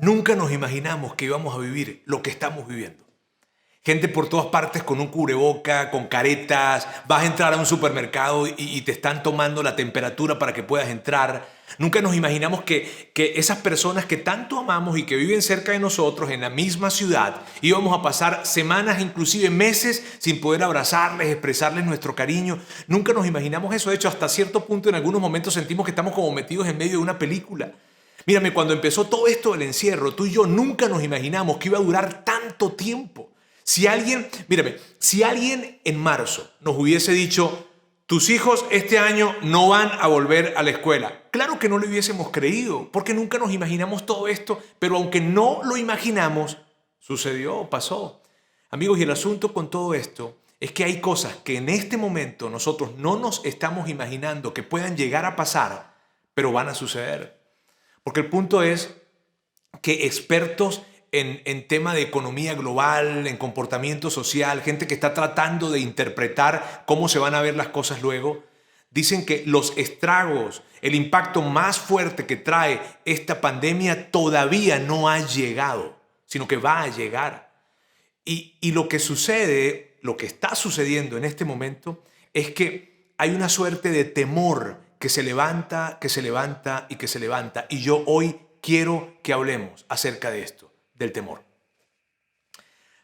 Nunca nos imaginamos que íbamos a vivir lo que estamos viviendo. Gente por todas partes con un cubreboca, con caretas. Vas a entrar a un supermercado y te están tomando la temperatura para que puedas entrar. Nunca nos imaginamos que esas personas que tanto amamos y que viven cerca de nosotros en la misma ciudad, íbamos a pasar semanas, inclusive meses, sin poder abrazarles, expresarles nuestro cariño. Nunca nos imaginamos eso. De hecho, hasta cierto punto en algunos momentos sentimos que estamos como metidos en medio de una película. Mírame, cuando empezó todo esto del encierro, tú y yo nunca nos imaginamos que iba a durar tanto tiempo. Si alguien en marzo nos hubiese dicho, tus hijos este año no van a volver a la escuela, claro que no lo hubiésemos creído, porque nunca nos imaginamos todo esto, pero aunque no lo imaginamos, sucedió, pasó. Amigos, y el asunto con todo esto es que hay cosas que en este momento nosotros no nos estamos imaginando que puedan llegar a pasar, pero van a suceder. Porque el punto es que expertos en tema de economía global, en comportamiento social, gente que está tratando de interpretar cómo se van a ver las cosas luego, dicen que los estragos, el impacto más fuerte que trae esta pandemia todavía no ha llegado, sino que va a llegar. Y lo que sucede, lo que está sucediendo en este momento, es que hay una suerte de temor que se levanta, que se levanta y que se levanta. Y yo hoy quiero que hablemos acerca de esto, del temor.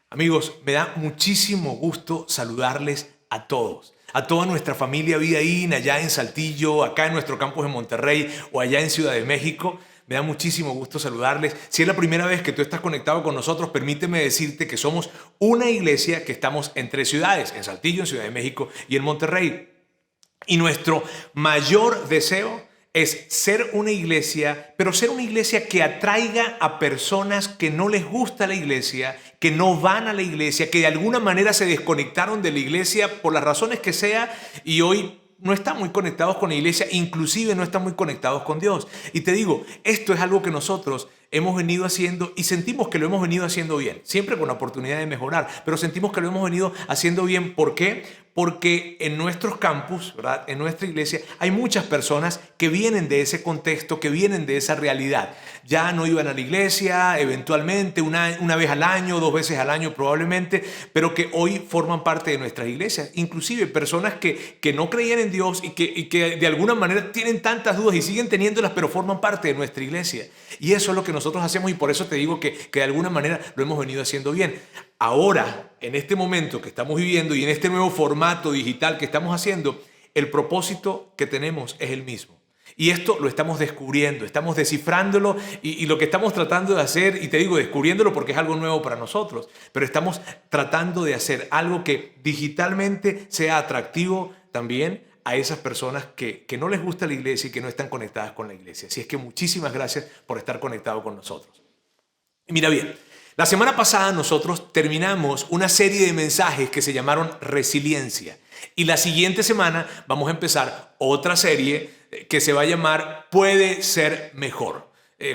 Amigos, me da muchísimo gusto saludarles a todos, a toda nuestra familia Vida In, allá en Saltillo, acá en nuestro campus en Monterrey o allá en Ciudad de México. Me da muchísimo gusto saludarles. Si es la primera vez que tú estás conectado con nosotros, permíteme decirte que somos una iglesia que estamos en 3 ciudades, en Saltillo, en Ciudad de México y en Monterrey. Y nuestro mayor deseo es ser una iglesia, pero ser una iglesia que atraiga a personas que no les gusta la iglesia, que no van a la iglesia, que de alguna manera se desconectaron de la iglesia por las razones que sea y hoy no están muy conectados con la iglesia, inclusive no están muy conectados con Dios. Y te digo, esto es algo que nosotros hemos venido haciendo y sentimos que lo hemos venido haciendo bien, siempre con la oportunidad de mejorar, pero sentimos que lo hemos venido haciendo bien. ¿Por qué? Porque en nuestros campus, ¿verdad? En nuestra iglesia, hay muchas personas que vienen de ese contexto, que vienen de esa realidad. Ya no iban a la iglesia, eventualmente, una vez al año, 2 veces al año probablemente, pero que hoy forman parte de nuestras iglesias. Inclusive personas que no creían en Dios y que de alguna manera tienen tantas dudas y siguen teniéndolas, pero forman parte de nuestra iglesia. Y eso es lo que nosotros hacemos y por eso te digo que de alguna manera lo hemos venido haciendo bien. Ahora, en este momento que estamos viviendo y en este nuevo formato digital que estamos haciendo, el propósito que tenemos es el mismo. Y esto lo estamos descubriendo, estamos descifrándolo y lo que estamos tratando de hacer, y te digo descubriéndolo porque es algo nuevo para nosotros, pero estamos tratando de hacer algo que digitalmente sea atractivo también a esas personas que no les gusta la iglesia y que no están conectadas con la iglesia. Así es que muchísimas gracias por estar conectado con nosotros. Y mira bien, la semana pasada nosotros terminamos una serie de mensajes que se llamaron Resiliencia. Y la siguiente semana vamos a empezar otra serie que se va a llamar Puede ser mejor,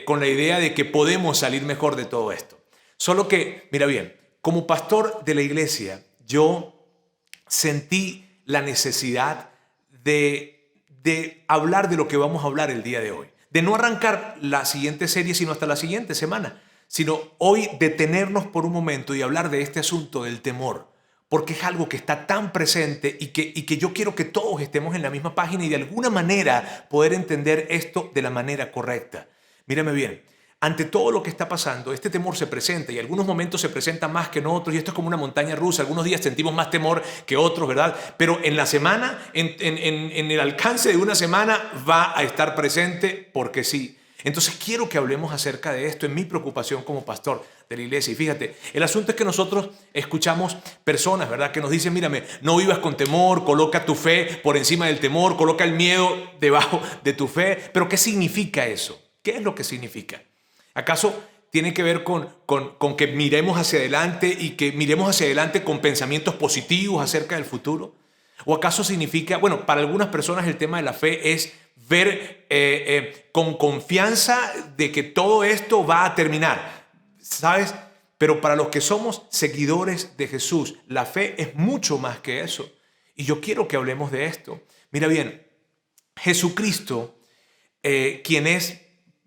con la idea de que podemos salir mejor de todo esto. Solo que, mira bien, como pastor de la iglesia, yo sentí la necesidad de hablar de lo que vamos a hablar el día de hoy. De no arrancar la siguiente serie, sino hasta la siguiente semana. Sino hoy detenernos por un momento y hablar de este asunto del temor, porque es algo que está tan presente y que yo quiero que todos estemos en la misma página y de alguna manera poder entender esto de la manera correcta. Mírame bien, ante todo lo que está pasando, este temor se presenta y en algunos momentos se presenta más que en otros y esto es como una montaña rusa. Algunos días sentimos más temor que otros, ¿verdad? Pero en la semana, en el alcance de una semana va a estar presente porque sí. Entonces quiero que hablemos acerca de esto en mi preocupación como pastor de la iglesia. Y fíjate, el asunto es que nosotros escuchamos personas, ¿verdad? Que nos dicen, mírame, no vivas con temor, coloca tu fe por encima del temor, coloca el miedo debajo de tu fe. Pero ¿qué significa eso? ¿Qué es lo que significa? ¿Acaso tiene que ver con que miremos hacia adelante y que miremos hacia adelante con pensamientos positivos acerca del futuro? ¿O acaso significa, bueno, para algunas personas el tema de la fe es ver con confianza de que todo esto va a terminar, ¿sabes? Pero para los que somos seguidores de Jesús, la fe es mucho más que eso. Y yo quiero que hablemos de esto. Mira bien, Jesucristo, quien es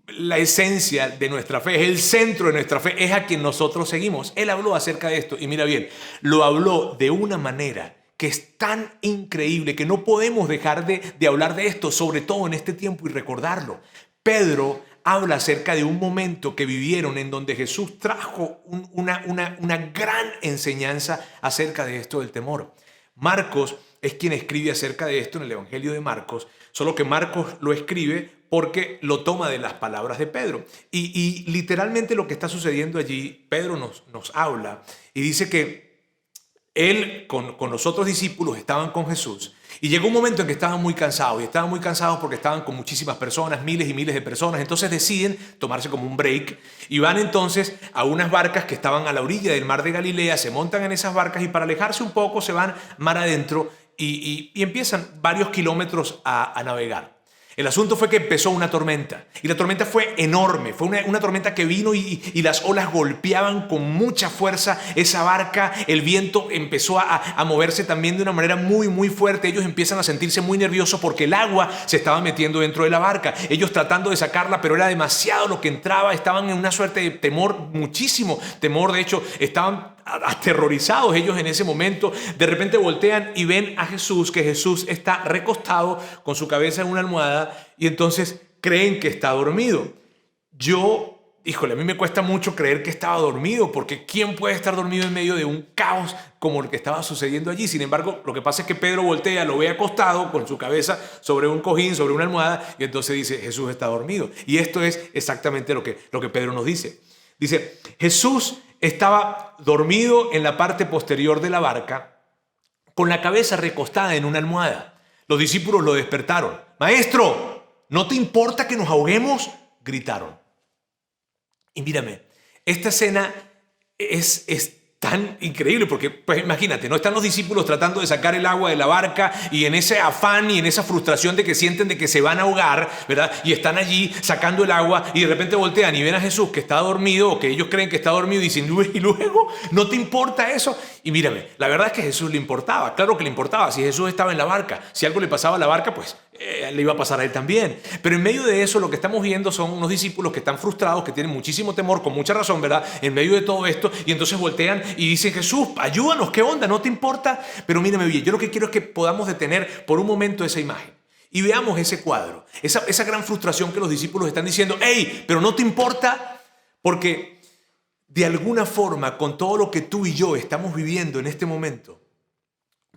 la esencia de nuestra fe, es el centro de nuestra fe, es a quien nosotros seguimos. Él habló acerca de esto y mira bien, lo habló de una manera que es tan increíble que no podemos dejar de hablar de esto, sobre todo en este tiempo, y recordarlo. Pedro habla acerca de un momento que vivieron en donde Jesús trajo una gran enseñanza acerca de esto del temor. Marcos es quien escribe acerca de esto en el Evangelio de Marcos, solo que Marcos lo escribe porque lo toma de las palabras de Pedro. Y literalmente lo que está sucediendo allí, Pedro nos habla y dice que él con los otros discípulos estaban con Jesús y llegó un momento en que estaban muy cansados y estaban muy cansados porque estaban con muchísimas personas, miles y miles de personas. Entonces deciden tomarse como un break y van entonces a unas barcas que estaban a la orilla del mar de Galilea, se montan en esas barcas y para alejarse un poco se van mar adentro y empiezan varios kilómetros a navegar. El asunto fue que empezó una tormenta y la tormenta fue enorme, fue una tormenta que vino y las olas golpeaban con mucha fuerza esa barca, el viento empezó a moverse también de una manera muy muy fuerte, ellos empiezan a sentirse muy nerviosos porque el agua se estaba metiendo dentro de la barca, ellos tratando de sacarla pero era demasiado lo que entraba, estaban en una suerte de temor, muchísimo temor, de hecho estaban aterrorizados ellos en ese momento. De repente voltean y ven a Jesús, que Jesús está recostado con su cabeza en una almohada y entonces creen que está dormido. Híjole, a mí me cuesta mucho creer que estaba dormido, porque ¿quién puede estar dormido en medio de un caos como el que estaba sucediendo allí? Sin embargo, lo que pasa es que Pedro voltea, lo ve acostado con su cabeza sobre un cojín, sobre una almohada, y entonces dice, Jesús está dormido. Y esto es exactamente lo que Pedro nos dice. Dice, Jesús estaba dormido en la parte posterior de la barca, con la cabeza recostada en una almohada. Los discípulos lo despertaron. Maestro, ¿no te importa que nos ahoguemos?, gritaron. Y mírame, esta escena es tan increíble porque, pues imagínate, no están los discípulos tratando de sacar el agua de la barca y en ese afán y en esa frustración de que sienten de que se van a ahogar, ¿verdad? Y están allí sacando el agua y de repente voltean y ven a Jesús que está dormido o que ellos creen que está dormido y dicen, ¿y luego? ¿No te importa eso? Y mírame, la verdad es que a Jesús le importaba, claro que le importaba. Si Jesús estaba en la barca, si algo le pasaba a la barca, pues le iba a pasar a él también. Pero en medio de eso lo que estamos viendo son unos discípulos que están frustrados, que tienen muchísimo temor, con mucha razón, ¿verdad? En medio de todo esto, y entonces voltean y dicen, Jesús, ayúdanos, ¿qué onda? ¿No te importa? Pero mírame bien, yo lo que quiero es que podamos detener por un momento esa imagen y veamos ese cuadro, esa gran frustración que los discípulos están diciendo, hey, pero ¿no te importa? Porque de alguna forma, con todo lo que tú y yo estamos viviendo en este momento,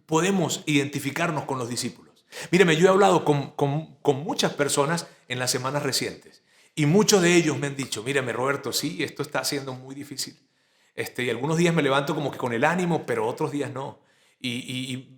podemos identificarnos con los discípulos. Mírame, yo he hablado con muchas personas en las semanas recientes y muchos de ellos me han dicho, mírame Roberto, sí, esto está siendo muy difícil. Y algunos días me levanto como que con el ánimo, pero otros días no.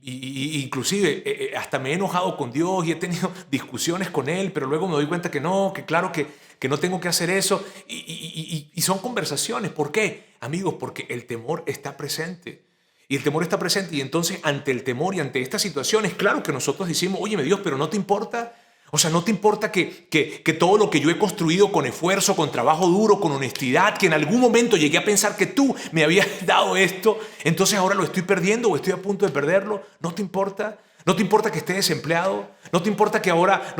Inclusive hasta me he enojado con Dios y he tenido discusiones con Él, pero luego me doy cuenta que no, que claro que no tengo que hacer eso. Y son conversaciones. ¿Por qué? Amigos, porque el temor está presente. Y el temor está presente y entonces ante el temor y ante estas situaciones, claro que nosotros decimos, óyeme Dios, pero ¿no te importa? O sea, ¿no te importa que todo lo que yo he construido con esfuerzo, con trabajo duro, con honestidad, que en algún momento llegué a pensar que tú me habías dado esto, entonces ahora lo estoy perdiendo o estoy a punto de perderlo? ¿No te importa? ¿No te importa que esté desempleado? ¿No te importa que ahora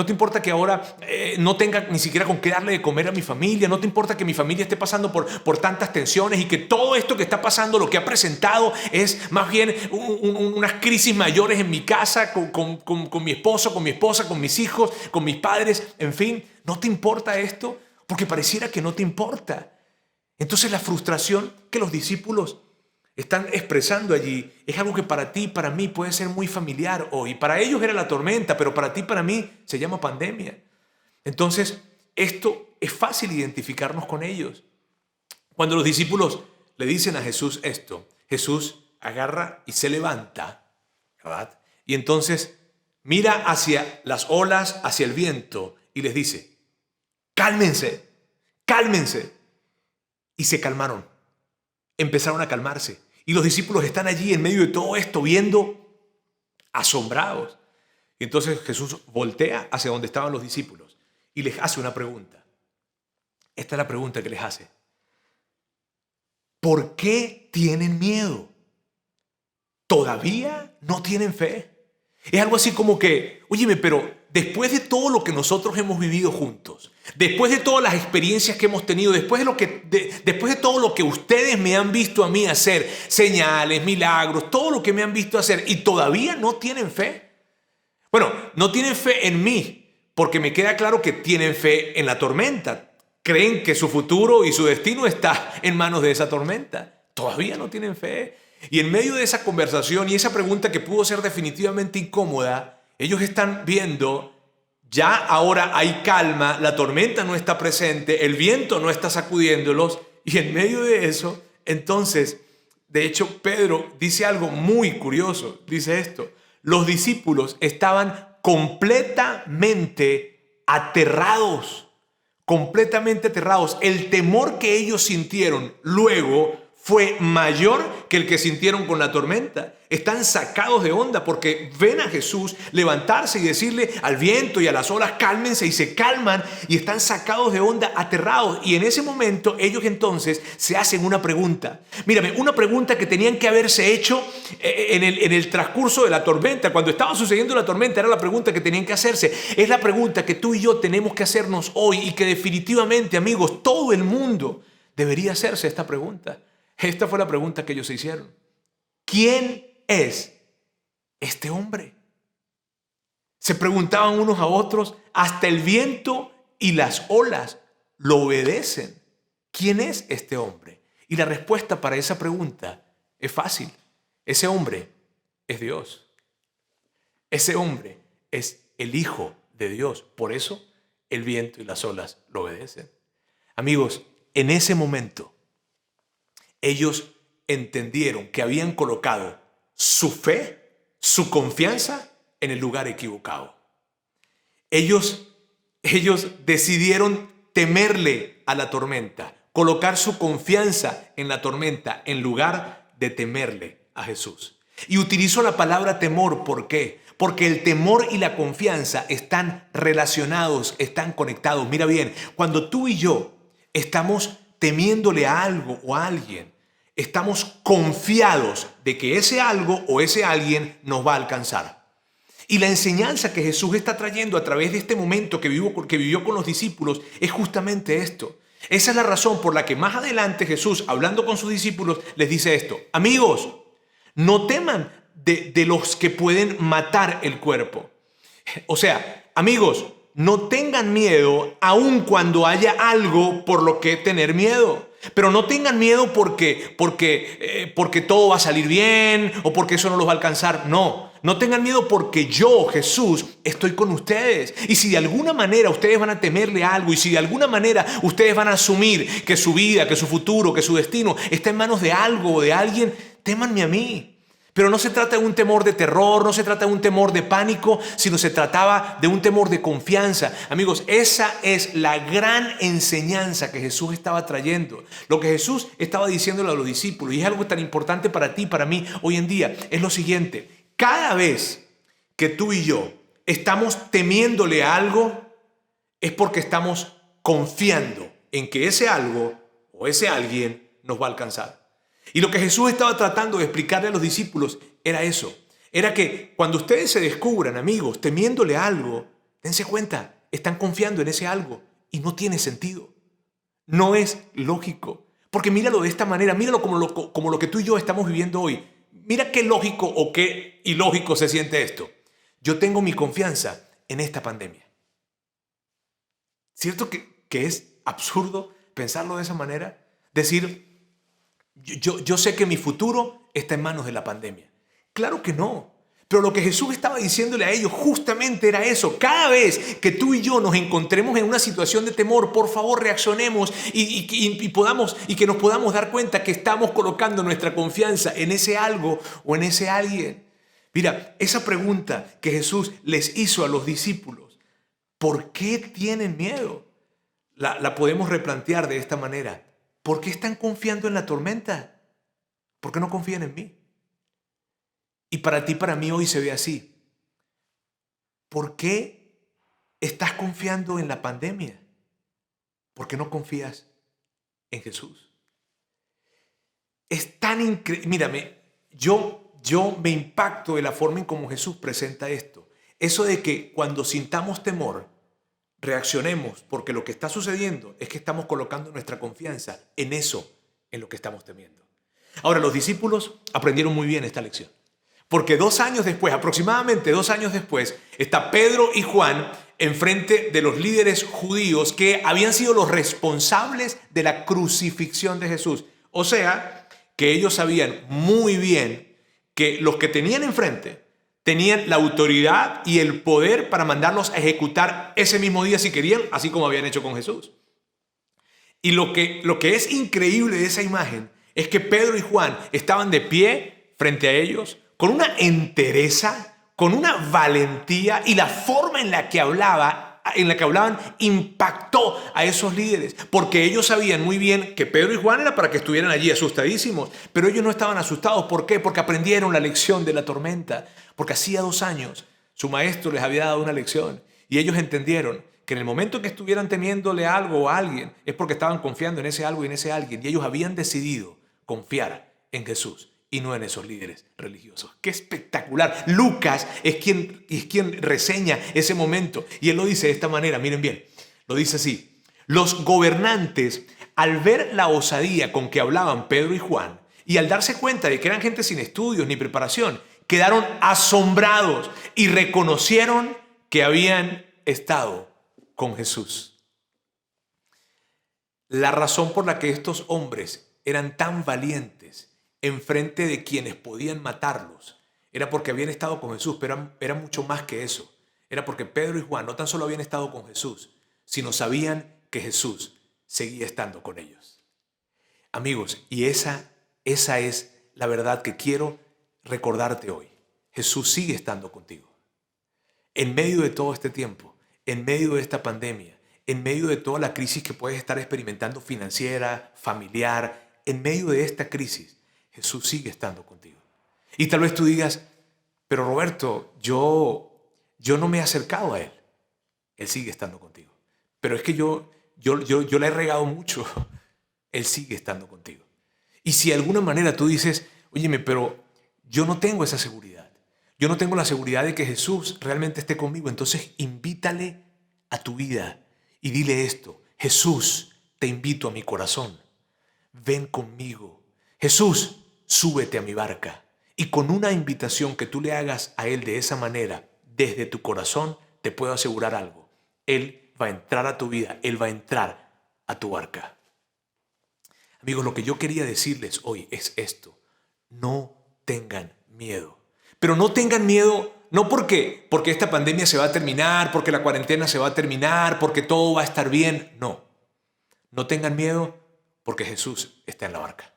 no tenga ni siquiera con qué darle de comer a mi familia? ¿No te importa que mi familia esté pasando por tantas tensiones y que todo esto que está pasando, lo que ha presentado es más bien unas crisis mayores en mi casa, con mi esposo, con mi esposa, con mis hijos, con mis padres? En fin, ¿no te importa esto? Porque pareciera que no te importa. Entonces la frustración que los discípulos están expresando allí es algo que para ti y para mí puede ser muy familiar hoy. Para ellos era la tormenta, pero para ti y para mí se llama pandemia. Entonces, esto es fácil identificarnos con ellos. Cuando los discípulos le dicen a Jesús esto, Jesús agarra y se levanta, ¿verdad? Y entonces mira hacia las olas, hacia el viento y les dice, cálmense, cálmense. Y se calmaron, empezaron a calmarse. Y los discípulos están allí en medio de todo esto viendo, asombrados. Y entonces Jesús voltea hacia donde estaban los discípulos y les hace una pregunta. Esta es la pregunta que les hace. ¿Por qué tienen miedo? ¿Todavía no tienen fe? Es algo así como que, óyeme, pero después de todo lo que nosotros hemos vivido juntos, Después de todas las experiencias que hemos tenido, después de todo lo que ustedes me han visto a mí hacer, señales, milagros, todo lo que me han visto hacer, y todavía no tienen fe. Bueno, no tienen fe en mí, porque me queda claro que tienen fe en la tormenta. Creen que su futuro y su destino está en manos de esa tormenta. Todavía no tienen fe. Y en medio de esa conversación y esa pregunta que pudo ser definitivamente incómoda, ellos están viendo, ya ahora hay calma, la tormenta no está presente, el viento no está sacudiéndolos, y en medio de eso, entonces, de hecho, Pedro dice algo muy curioso, dice esto: los discípulos estaban completamente aterrados, completamente aterrados. El temor que ellos sintieron luego fue mayor que el que sintieron con la tormenta. Están sacados de onda porque ven a Jesús levantarse y decirle al viento y a las olas: cálmense, y se calman, y están sacados de onda, aterrados. Y en ese momento ellos entonces se hacen una pregunta. Mírame, una pregunta que tenían que haberse hecho en el transcurso de la tormenta. Cuando estaba sucediendo la tormenta era la pregunta que tenían que hacerse. Es la pregunta que tú y yo tenemos que hacernos hoy, y que definitivamente, amigos, todo el mundo debería hacerse esta pregunta. Esta fue la pregunta que ellos se hicieron: ¿quién es este hombre? Se preguntaban unos a otros. Hasta el viento y las olas lo obedecen. ¿Quién es este hombre? Y la respuesta para esa pregunta es fácil. Ese hombre es Dios. Ese hombre es el Hijo de Dios. Por eso el viento y las olas lo obedecen. Amigos, en ese momento ellos entendieron que habían colocado su fe, su confianza en el lugar equivocado. Ellos decidieron temerle a la tormenta, colocar su confianza en la tormenta en lugar de temerle a Jesús. Y utilizo la palabra temor, ¿por qué? Porque el temor y la confianza están relacionados, están conectados. Mira bien, cuando tú y yo estamos temiéndole a algo o a alguien, estamos confiados de que ese algo o ese alguien nos va a alcanzar. Y la enseñanza que Jesús está trayendo a través de este momento que vivió con los discípulos es justamente esto. Esa es la razón por la que más adelante Jesús, hablando con sus discípulos, les dice esto: amigos, no teman de los que pueden matar el cuerpo. O sea, amigos, no tengan miedo aun cuando haya algo por lo que tener miedo. Pero no tengan miedo porque todo va a salir bien o porque eso no los va a alcanzar. No tengan miedo porque yo, Jesús, estoy con ustedes. Y si de alguna manera ustedes van a temerle algo, y si de alguna manera ustedes van a asumir que su vida, que su futuro, que su destino está en manos de algo o de alguien, témanme a mí. Pero no se trata de un temor de terror, no se trata de un temor de pánico, sino se trataba de un temor de confianza. Amigos, esa es la gran enseñanza que Jesús estaba trayendo. Lo que Jesús estaba diciéndole a los discípulos, y es algo tan importante para ti y para mí hoy en día, es lo siguiente: cada vez que tú y yo estamos temiéndole a algo, es porque estamos confiando en que ese algo o ese alguien nos va a alcanzar. Y lo que Jesús estaba tratando de explicarle a los discípulos era eso. Era que cuando ustedes se descubran, amigos, temiéndole a algo, dense cuenta, están confiando en ese algo y no tiene sentido. No es lógico. Porque míralo de esta manera, míralo como lo que tú y yo estamos viviendo hoy. Mira qué lógico o qué ilógico se siente esto. Yo tengo mi confianza en esta pandemia. ¿Cierto que es absurdo pensarlo de esa manera? Decir, yo sé que mi futuro está en manos de la pandemia. Claro que no. Pero lo que Jesús estaba diciéndole a ellos justamente era eso. Cada vez que tú y yo nos encontremos en una situación de temor, por favor reaccionemos y que nos podamos dar cuenta que estamos colocando nuestra confianza en ese algo o en ese alguien. Mira, esa pregunta que Jesús les hizo a los discípulos, ¿por qué tienen miedo? La podemos replantear de esta manera. ¿Por qué están confiando en la tormenta? ¿Por qué no confían en mí? Y para ti, para mí hoy se ve así. ¿Por qué estás confiando en la pandemia? ¿Por qué no confías en Jesús? Es tan increíble. Mírame, yo me impacto de la forma en cómo Jesús presenta esto. Eso de que cuando sintamos temor, reaccionemos, porque lo que está sucediendo es que estamos colocando nuestra confianza en eso, en lo que estamos temiendo. Ahora, los discípulos aprendieron muy bien esta lección, porque 2 años después, aproximadamente 2 años después, está Pedro y Juan enfrente de los líderes judíos que habían sido los responsables de la crucifixión de Jesús. O sea, que ellos sabían muy bien que los que tenían enfrente tenían la autoridad y el poder para mandarlos a ejecutar ese mismo día si querían, así como habían hecho con Jesús. Y lo que es increíble de esa imagen es que Pedro y Juan estaban de pie frente a ellos con una entereza, con una valentía, y la forma en la que hablaban impactó a esos líderes, porque ellos sabían muy bien que Pedro y Juan era para que estuvieran allí asustadísimos, pero ellos no estaban asustados. ¿Por qué? Porque aprendieron la lección de la tormenta, porque hacía 2 años su maestro les había dado una lección y ellos entendieron que en el momento que estuvieran temiéndole algo o a alguien es porque estaban confiando en ese algo y en ese alguien, y ellos habían decidido confiar en Jesús y no en esos líderes religiosos. ¡Qué espectacular! Lucas es quien reseña ese momento, y él lo dice de esta manera, miren bien, lo dice así: los gobernantes, al ver la osadía con que hablaban Pedro y Juan, y al darse cuenta de que eran gente sin estudios ni preparación, quedaron asombrados y reconocieron que habían estado con Jesús. La razón por la que estos hombres eran tan valientes enfrente de quienes podían matarlos era porque habían estado con Jesús, pero era mucho más que eso. Era porque Pedro y Juan no tan solo habían estado con Jesús, sino sabían que Jesús seguía estando con ellos. Amigos, y esa es la verdad que quiero recordarte hoy. Jesús sigue estando contigo. En medio de todo este tiempo, en medio de esta pandemia, en medio de toda la crisis que puedes estar experimentando, financiera, familiar, en medio de esta crisis, Jesús sigue estando contigo. Y tal vez tú digas, pero Roberto, yo no me he acercado a Él. Él sigue estando contigo. Pero es que yo le he regado mucho. Él sigue estando contigo. Y si de alguna manera tú dices, óyeme, pero yo no tengo esa seguridad. Yo no tengo la seguridad de que Jesús realmente esté conmigo. Entonces invítale a tu vida y dile esto: Jesús, te invito a mi corazón. Ven conmigo. Jesús, súbete a mi barca. Y con una invitación que tú le hagas a Él de esa manera, desde tu corazón, te puedo asegurar algo. Él va a entrar a tu vida. Él va a entrar a tu barca. Amigos, lo que yo quería decirles hoy es esto: no tengan miedo. Pero no tengan miedo no porque esta pandemia se va a terminar, porque la cuarentena se va a terminar, porque todo va a estar bien. No. No tengan miedo porque Jesús está en la barca.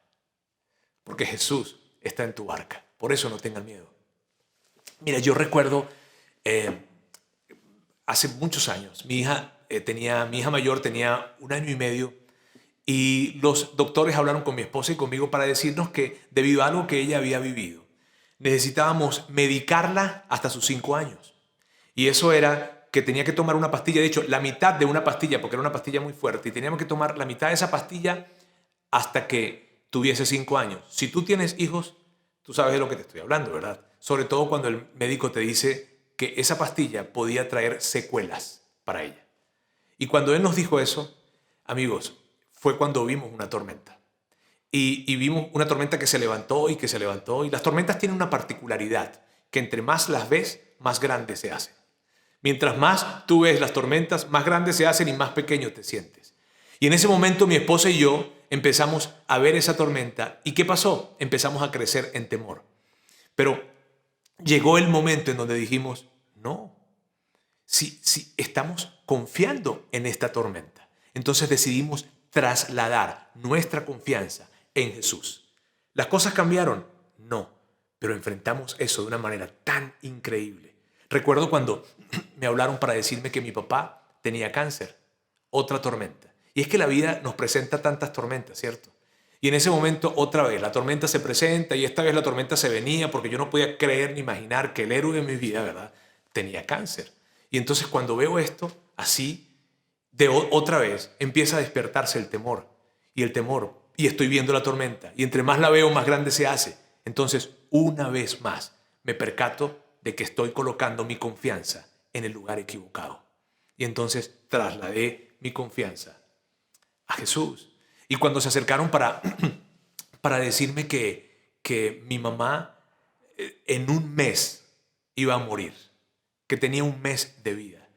Porque Jesús está en tu barca. Por eso no tengan miedo. Mira, yo recuerdo hace muchos años, mi hija mayor tenía 1 año y medio. Y los doctores hablaron con mi esposa y conmigo para decirnos que debido a algo que ella había vivido, necesitábamos medicarla hasta sus 5 años. Y eso era que tenía que tomar una pastilla, de hecho, la mitad de una pastilla, porque era una pastilla muy fuerte, y teníamos que tomar la mitad de esa pastilla hasta que tuviese 5 años. Si tú tienes hijos, tú sabes de lo que te estoy hablando, ¿verdad? Sobre todo cuando el médico te dice que esa pastilla podía traer secuelas para ella. Y cuando él nos dijo eso, amigos, fue cuando vimos una tormenta. Y vimos una tormenta que se levantó y que se levantó. Y las tormentas tienen una particularidad, que entre más las ves, más grandes se hacen. Mientras más tú ves las tormentas, más grandes se hacen y más pequeño te sientes. Y en ese momento mi esposa y yo empezamos a ver esa tormenta. ¿Y qué pasó? Empezamos a crecer en temor. Pero llegó el momento en donde dijimos, no, si estamos confiando en esta tormenta. Entonces decidimos trasladar nuestra confianza en Jesús. ¿Las cosas cambiaron? No, pero enfrentamos eso de una manera tan increíble. Recuerdo cuando me hablaron para decirme que mi papá tenía cáncer, otra tormenta. Y es que la vida nos presenta tantas tormentas, ¿cierto? Y en ese momento otra vez la tormenta se presenta, y esta vez la tormenta se venía porque yo no podía creer ni imaginar que el héroe de mi vida, ¿verdad?, tenía cáncer. Y entonces cuando veo esto así, otra vez empieza a despertarse el temor, y estoy viendo la tormenta, y entre más la veo, más grande se hace. Entonces, una vez más, me percato de que estoy colocando mi confianza en el lugar equivocado. Y entonces trasladé mi confianza a Jesús. Y cuando se acercaron para decirme que mi mamá en un mes iba a morir, que tenía un mes de vida,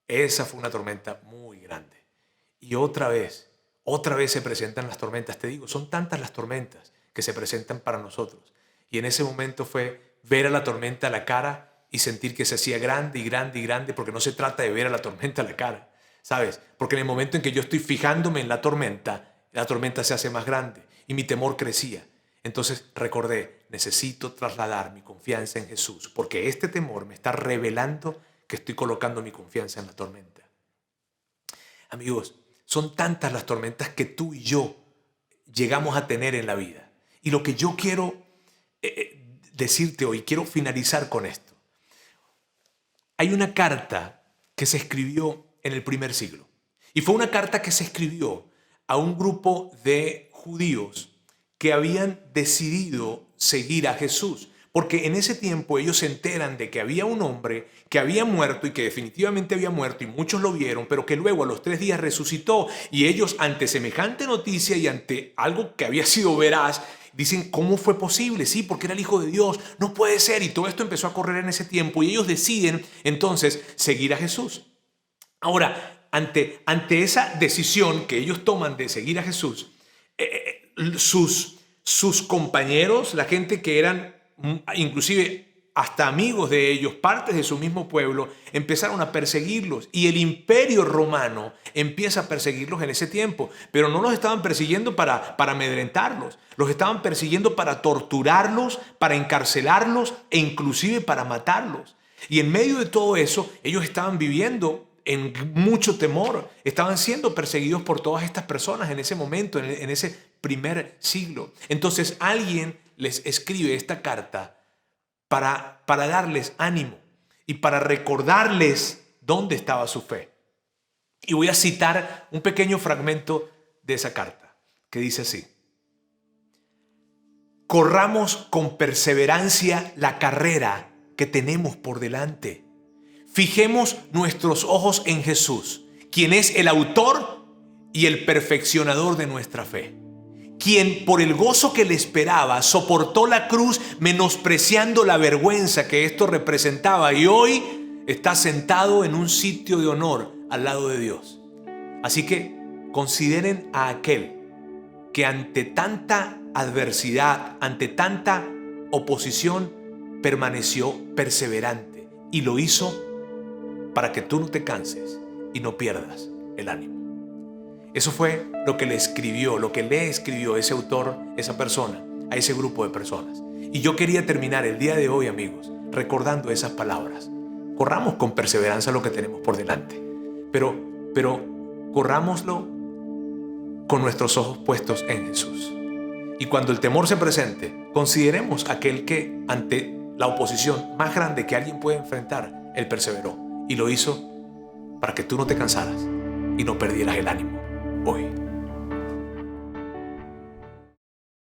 esa fue una tormenta muy grande. Y otra vez se presentan las tormentas. Te digo, son tantas las tormentas que se presentan para nosotros. Y en ese momento fue ver a la tormenta a la cara y sentir que se hacía grande y grande y grande, porque no se trata de ver a la tormenta a la cara, ¿sabes? Porque en el momento en que yo estoy fijándome en la tormenta se hace más grande y mi temor crecía. Entonces recordé, necesito trasladar mi confianza en Jesús, porque este temor me está revelando que estoy colocando mi confianza en la tormenta. Amigos, son tantas las tormentas que tú y yo llegamos a tener en la vida. Y lo que yo quiero decirte hoy, quiero finalizar con esto. Hay una carta que se escribió en el primer siglo. Y fue una carta que se escribió a un grupo de judíos que habían decidido seguir a Jesús. Porque en ese tiempo ellos se enteran de que había un hombre que había muerto y que definitivamente había muerto y muchos lo vieron, pero que luego a los 3 días resucitó. Y ellos, ante semejante noticia y ante algo que había sido veraz, dicen, ¿cómo fue posible? Sí, porque era el Hijo de Dios, no puede ser. Y todo esto empezó a correr en ese tiempo y ellos deciden entonces seguir a Jesús. Ahora, ante esa decisión que ellos toman de seguir a Jesús, sus compañeros, la gente que eran inclusive hasta amigos de ellos, partes de su mismo pueblo, empezaron a perseguirlos. Y el imperio romano empieza a perseguirlos en ese tiempo. Pero no los estaban persiguiendo para amedrentarlos. Los estaban persiguiendo para torturarlos, para encarcelarlos e inclusive para matarlos. Y en medio de todo eso, ellos estaban viviendo en mucho temor. Estaban siendo perseguidos por todas estas personas en ese momento, en ese primer siglo. Entonces alguien les escribe esta carta para darles ánimo y para recordarles dónde estaba su fe. Y voy a citar un pequeño fragmento de esa carta que dice así: corramos con perseverancia la carrera que tenemos por delante. Fijemos nuestros ojos en Jesús, quien es el autor y el perfeccionador de nuestra fe, quien por el gozo que le esperaba soportó la cruz, menospreciando la vergüenza que esto representaba, y hoy está sentado en un sitio de honor al lado de Dios. Así que consideren a aquel que ante tanta adversidad, ante tanta oposición, permaneció perseverante y lo hizo para que tú no te canses y no pierdas el ánimo. Eso fue lo que le escribió ese autor, esa persona, a ese grupo de personas. Y yo quería terminar el día de hoy, amigos, recordando esas palabras. Corramos con perseverancia lo que tenemos por delante, pero corrámoslo con nuestros ojos puestos en Jesús. Y cuando el temor se presente, consideremos aquel que ante la oposición más grande que alguien puede enfrentar, él perseveró y lo hizo para que tú no te cansaras y no perdieras el ánimo hoy.